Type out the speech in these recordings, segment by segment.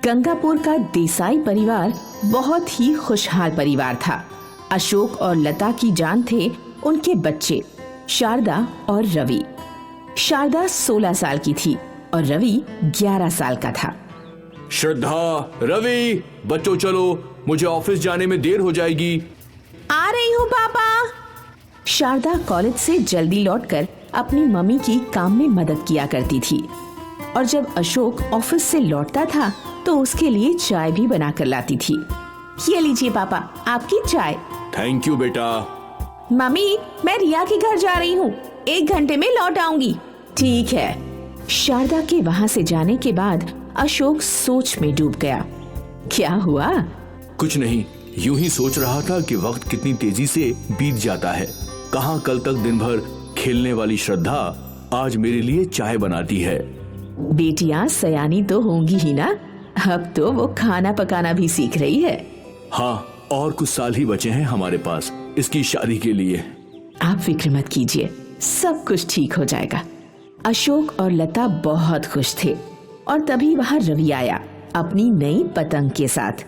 गंगापुर का देसाई परिवार बहुत ही खुशहाल परिवार था। अशोक और लता की जान थे उनके बच्चे शारदा और रवि। शारदा 16 साल की थी और रवि 11 साल का था। श्रद्धा, रवि, बच्चों चलो, मुझे ऑफिस जाने में देर हो जाएगी। आ रही हूँ पापा। शारदा कॉलेज से जल्दी लौटकर अपनी मम्मी की काम में मदद किया करती थी और जब अशोक ऑफिस से लौटता था तो उसके लिए चाय भी बनाकर लाती थी। ये लीजिए पापा, आपकी चाय। थैंक यू बेटा। मम्मी, मैं रिया के घर जा रही हूँ, 1 घंटे में लौट आऊंगी। ठीक है। शारदा के वहाँ से जाने के बाद अशोक सोच में डूब गया। क्या हुआ? कुछ नहीं, यूं ही सोच रहा था कि वक्त कितनी तेजी से बीत जाता है। कहाँ कल तक दिन भर खेलने वाली श्रद्धा आज मेरे लिए चाय बनाती है। बेटियां सयानी तो होंगी ही ना, अब तो वो खाना पकाना भी सीख रही है। हाँ, और कुछ साल ही बचे हैं हमारे पास इसकी शादी के लिए। आप फिक्र मत कीजिए, सब कुछ ठीक हो जाएगा। अशोक और लता बहुत खुश थे और तभी वहाँ रवि आया अपनी नई पतंग के साथ।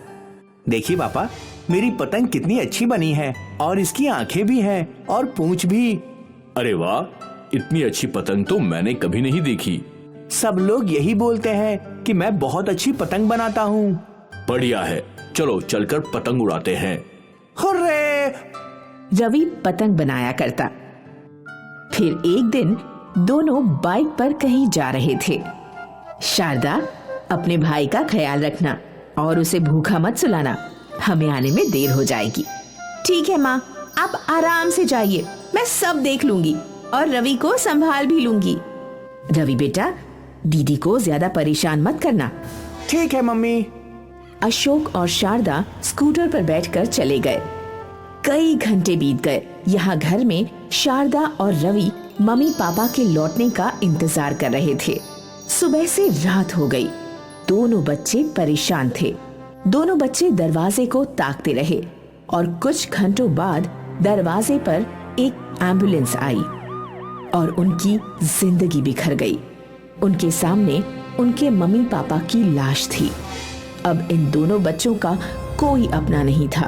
देखिए पापा, मेरी पतंग कितनी अच्छी बनी है और इसकी आंखें भी हैं और पूंछ भी। अरे वाह, इतनी अच्छी पतंग तो मैंने कभी नहीं देखी। सब लोग यही बोलते हैं कि मैं बहुत अच्छी पतंग बनाता हूँ। बढ़िया है, चलो चलकर पतंग उड़ाते हैं। हुर्रे! रवि पतंग बनाया करता। फिर एक दिन दोनों बाइक पर कहीं जा रहे थे। शारदा, अपने भाई का ख्याल रखना और उसे भूखा मत सुलाना, हमें आने में देर हो जाएगी। ठीक है माँ, आप आराम से जाइए, मैं सब देख लूंगी और रवि को संभाल भी लूंगी। रवि बेटा, दीदी को ज्यादा परेशान मत करना। ठीक है मम्मी। अशोक और शारदा स्कूटर पर बैठकर चले गए। कई घंटे बीत गए। यहाँ घर में शारदा और रवि मम्मी पापा के लौटने का इंतजार कर रहे थे। सुबह से रात हो गई। दोनों बच्चे परेशान थे। दोनों बच्चे दरवाजे को ताकते रहे और कुछ घंटों बाद दरवाजे पर एक एम्बुलेंस आई और उनकी जिंदगी बिखर गई। उनके सामने उनके मम्मी पापा की लाश थी। अब इन दोनों बच्चों का कोई अपना नहीं था।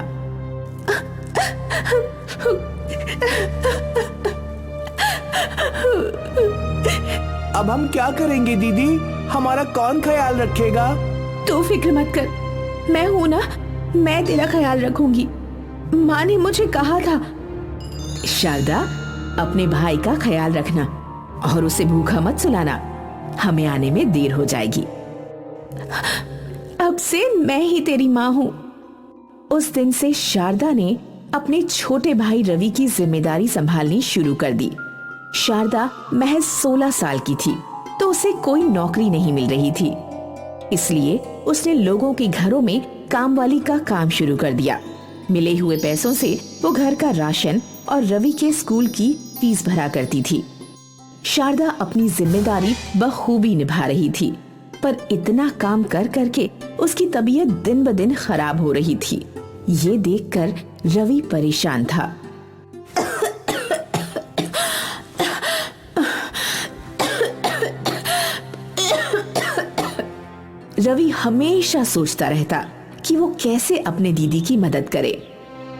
अब हम क्या करेंगे दीदी? हमारा कौन ख्याल रखेगा? तू फिक्र मत कर, मैं हूं ना, मैं तेरा ख्याल रखूंगी। माँ ने मुझे कहा था। शारदा, अपने भाई का ख्याल रखना और उसे भूखा मत सुलाना, हमें आने में देर हो जाएगी। अब से मैं ही तेरी माँ हूँ। उस दिन से शारदा ने अपने छोटे भाई रवि की जिम्मेदारी संभालनी शुरू कर दी। शारदा महज 16 साल की थी तो उसे कोई नौकरी नहीं मिल रही थी, इसलिए उसने लोगों के घरों में कामवाली का काम शुरू कर दिया। मिले हुए पैसों से वो घर का राशन और रवि के स्कूल की फीस भरा करती थी। शारदा अपनी जिम्मेदारी बखूबी निभा रही थी, पर इतना काम कर करके उसकी तबीयत दिन ब दिन खराब हो रही थी। ये देखकर रवि परेशान था। रवि हमेशा सोचता रहता कि वो कैसे अपने दीदी की मदद करे।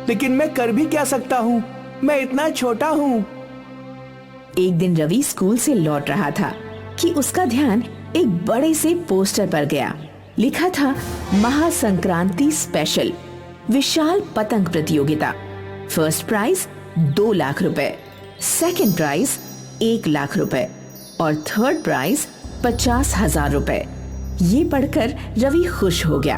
लेकिन मैं कर भी क्या सकता हूँ, मैं इतना छोटा हूँ। एक दिन रवि स्कूल से लौट रहा था कि उसका ध्यान एक बड़े से पोस्टर पर गया। लिखा था महासंक्रांति स्पेशल विशाल पतंग प्रतियोगिता। फर्स्ट प्राइज 2 लाख रुपए, सेकंड प्राइज 1 लाख रुपए और थर्ड प्राइज 50,000 रुपए। ये पढ़कर रवि खुश हो गया।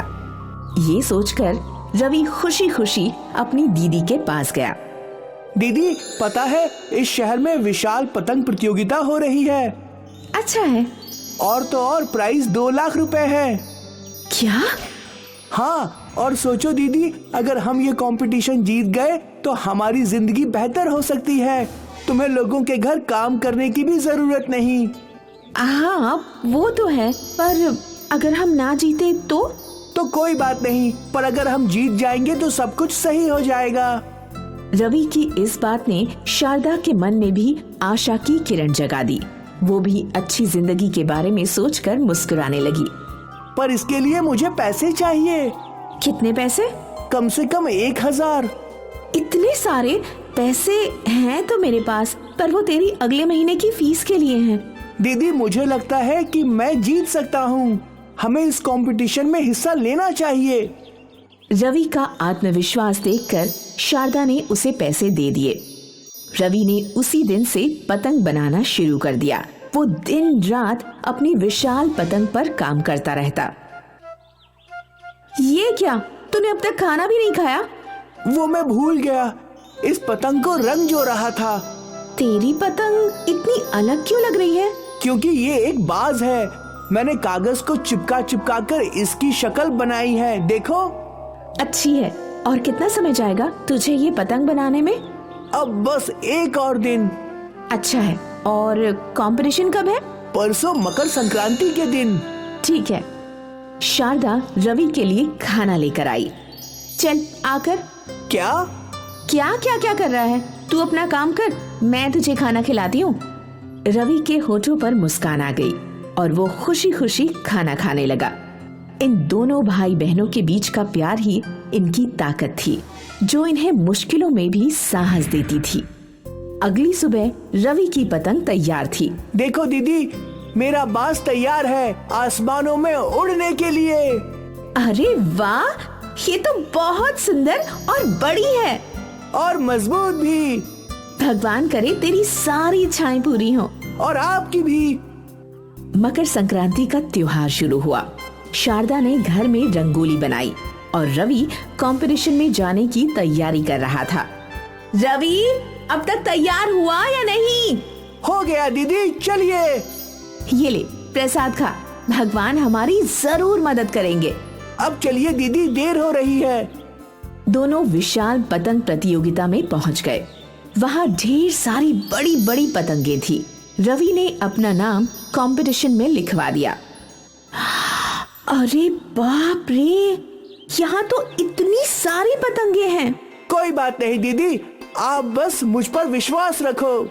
ये सोचकर रवि खुशी खुशी अपनी दीदी के पास गया। दीदी, पता है इस शहर में विशाल पतंग प्रतियोगिता हो रही है। अच्छा है। और तो और प्राइस 2 लाख रुपए है। क्या? हाँ, और सोचो दीदी, अगर हम ये कंपटीशन जीत गए तो हमारी जिंदगी बेहतर हो सकती है। तुम्हें लोगों के घर काम करने की भी जरूरत नहीं। हाँ, वो तो है, पर अगर हम ना जीते तो कोई बात नहीं, पर अगर हम जीत जाएंगे तो सब कुछ सही हो जाएगा। रवि की इस बात ने शारदा के मन में भी आशा की किरण जगा दी। वो भी अच्छी जिंदगी के बारे में सोचकर मुस्कुराने लगी। पर इसके लिए मुझे पैसे चाहिए। कितने पैसे? कम से कम 1000। इतने सारे पैसे हैं तो मेरे पास, पर वो तेरी अगले महीने की फीस के लिए हैं। दीदी मुझे लगता है कि मैं जीत सकता हूँ। हमें इस कंपटीशन में हिस्सा लेना चाहिए। रवि का आत्मविश्वास देखकर शारदा ने उसे पैसे दे दिए। रवि ने उसी दिन से पतंग बनाना शुरू कर दिया। वो दिन रात अपनी विशाल पतंग पर काम करता रहता। ये क्या, तूने अब तक खाना भी नहीं खाया? वो मैं भूल गया, इस पतंग को रंग जो रहा था। तेरी पतंग इतनी अलग क्यों लग रही है? क्योंकि ये एक बाज है। मैंने कागज को चिपका चिपका कर इसकी शक्ल बनाई है, देखो। अच्छी है। और कितना समय जाएगा तुझे ये पतंग बनाने में? अब बस एक और दिन। अच्छा है। और कंपटीशन कब है? परसों मकर संक्रांति के दिन। ठीक है। शारदा रवि के लिए खाना लेकर आई। चल आकर। क्या क्या क्या क्या कर रहा है? तू अपना काम कर, मैं तुझे खाना खिलाती हूँ। रवि के होठों पर मुस्कान आ गई और वो खुशी खुशी खाना खाने लगा। इन दोनों भाई बहनों के बीच का प्यार ही इनकी ताकत थी, जो इन्हें मुश्किलों में भी साहस देती थी। अगली सुबह रवि की पतंग तैयार थी। देखो दीदी, मेरा बाज तैयार है आसमानों में उड़ने के लिए। अरे वाह, ये तो बहुत सुंदर और बड़ी है। और मजबूत भी। भगवान करे तेरी सारी इच्छाएं पूरी हों। और आपकी भी। मकर संक्रांति का त्योहार शुरू हुआ। शारदा ने घर में रंगोली बनाई और रवि कंपटीशन में जाने की तैयारी कर रहा था। रवि, अब तक तैयार हुआ या नहीं? हो गया दीदी, चलिए। ये ले प्रसाद खा, भगवान हमारी जरूर मदद करेंगे। अब चलिए दीदी, देर हो रही है। दोनों विशाल पतंग प्रतियोगिता में पहुंच गए। वहां ढेर सारी बड़ी बड़ी पतंगे थी। रवि ने अपना नाम कंपटीशन में लिखवा दिया। अरे बाप रे, यहाँ तो इतनी सारी पतंगे हैं। कोई बात नहीं दीदी, आप बस मुझ पर विश्वास रखो।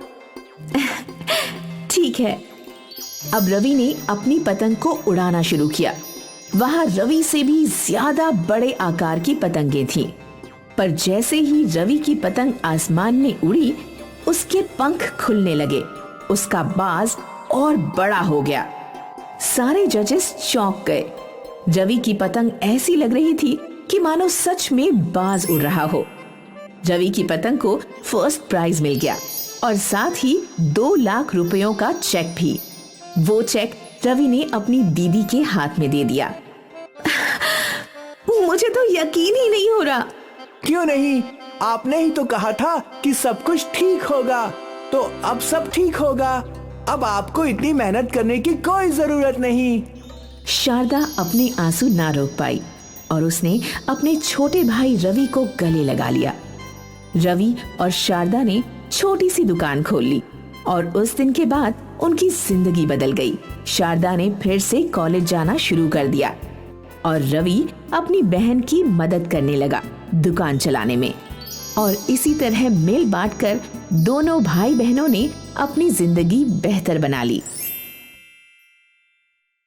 ठीक है। अब रवि ने अपनी पतंग को उड़ाना शुरू किया। वहां रवि से भी ज्यादा बड़े आकार की पतंगे थीं। पर जैसे ही रवि की पतंग आसमान में उड़ी, उसके पंख खुलने लगे, उसका बाज और बड़ा हो गया। सारे जजेस चौंक गए। रवि की पतंग ऐसी लग रही थी कि मानो सच में बाज उड़ रहा हो। रवि की पतंग को फर्स्ट प्राइज मिल गया और साथ ही 2 लाख रुपयों का चेक भी। वो चेक रवि ने अपनी दीदी के हाथ में दे दिया। मुझे तो यकीन ही नहीं हो रहा। क्यों नहीं, आपने ही तो कहा था कि सब कुछ ठीक होगा, तो अब सब ठीक होगा। अब आपको इतनी मेहनत करने की कोई जरूरत नहीं। शारदा अपने आंसू ना रोक पाई और उसने अपने छोटे भाई रवि को गले लगा लिया। रवि और शारदा ने छोटी सी दुकान खोल ली और उस दिन के बाद उनकी जिंदगी बदल गई। शारदा ने फिर से कॉलेज जाना शुरू कर दिया और रवि अपनी बहन की मदद करने लगा दुकान चलाने में। और इसी तरह मिल बांटकर दोनों भाई बहनों ने अपनी जिंदगी बेहतर बना ली।